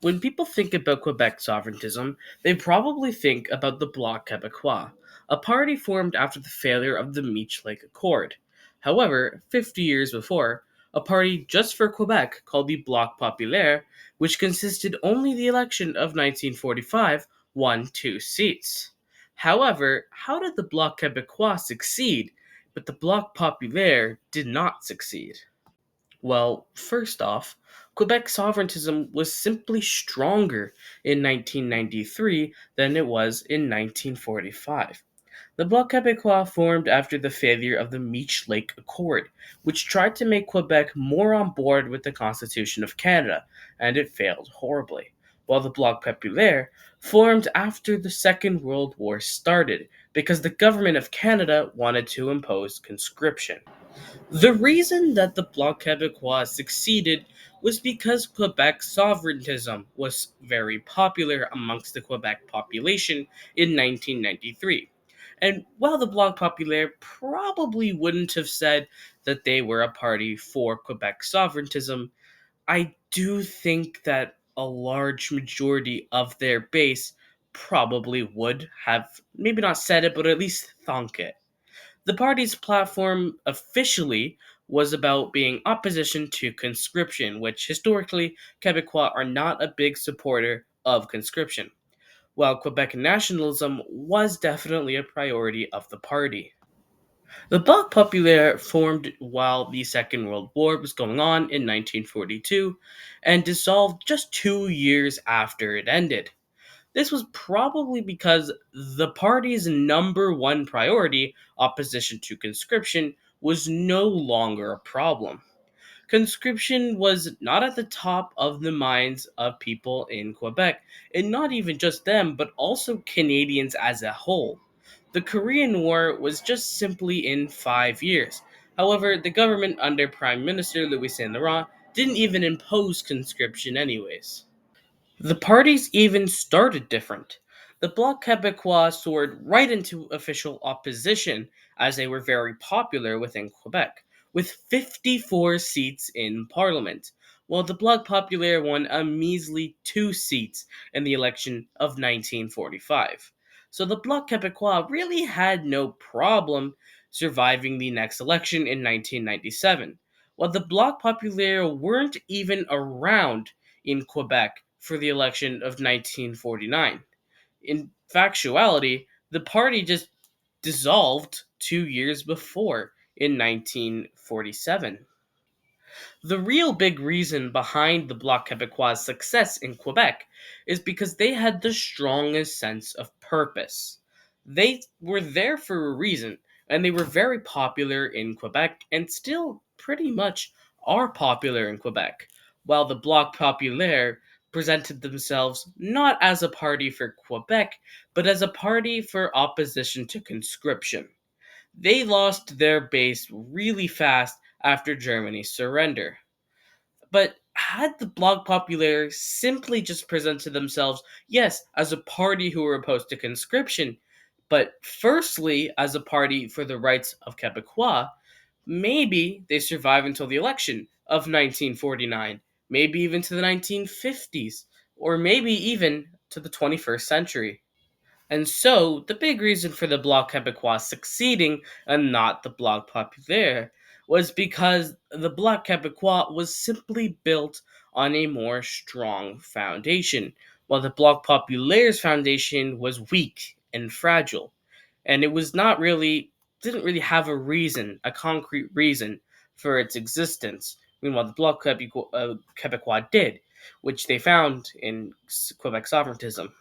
When people think about Quebec sovereigntism, they probably think about the Bloc Québécois, a party formed after the failure of the Meech Lake Accord. However, 50 years before, a party just for Quebec called the Bloc Populaire, which consisted only the election of 1945, won 2 seats. However, how did the Bloc Québécois succeed, but the Bloc Populaire did not succeed? Well, first off, Quebec sovereigntism was simply stronger in 1993 than it was in 1945. The Bloc Québécois formed after the failure of the Meech Lake Accord, which tried to make Quebec more on board with the Constitution of Canada, and it failed horribly. While the Bloc Populaire formed after the Second World War started, because the government of Canada wanted to impose conscription. The reason that the Bloc Québécois succeeded was because Quebec sovereigntism was very popular amongst the Quebec population in 1993. And while the Bloc Populaire probably wouldn't have said that they were a party for Quebec sovereigntism, I do think that a large majority of their base probably would have maybe not said it, but at least thunk it. The party's platform officially was about being opposition to conscription, which historically Quebecois are not a big supporter of conscription, while Quebec nationalism was definitely a priority of the party. The Bloc Populaire formed while the Second World War was going on in 1942 and dissolved just 2 years after it ended. This was probably because the party's number one priority, opposition to conscription, was no longer a problem. Conscription was not at the top of the minds of people in Quebec, and not even just them, but also Canadians as a whole. The Korean War was just simply in 5 years. However, the government under Prime Minister Louis Saint Laurent didn't even impose conscription, anyways. The parties even started different. The Bloc Québécois soared right into official opposition as they were very popular within Quebec, with 54 seats in parliament, while the Bloc Populaire won a measly 2 seats in the election of 1945. So the Bloc Québécois really had no problem surviving the next election in 1997, while the Bloc Populaire weren't even around in Quebec for the election of 1949. In factuality, the party just dissolved 2 years before in 1947. The real big reason behind the Bloc Québécois' success in Quebec is because they had the strongest sense of purpose. They were there for a reason, and they were very popular in Quebec and still pretty much are popular in Quebec, while the Bloc Populaire presented themselves not as a party for Quebec, but as a party for opposition to conscription. They lost their base really fast after Germany's surrender. But had the Bloc Populaire simply just presented themselves, yes, as a party who were opposed to conscription, but firstly as a party for the rights of Quebecois, maybe they survive until the election of 1949, maybe even to the 1950s, or maybe even to the 21st century. And so, the big reason for the Bloc Québécois succeeding and not the Bloc Populaire was because the Bloc Québécois was simply built on a more strong foundation, while the Bloc Populaire's foundation was weak and fragile. And it was not really, didn't really have a reason, a concrete reason for its existence. Meanwhile, the Bloc Québécois did, which they found in Quebec sovereigntism.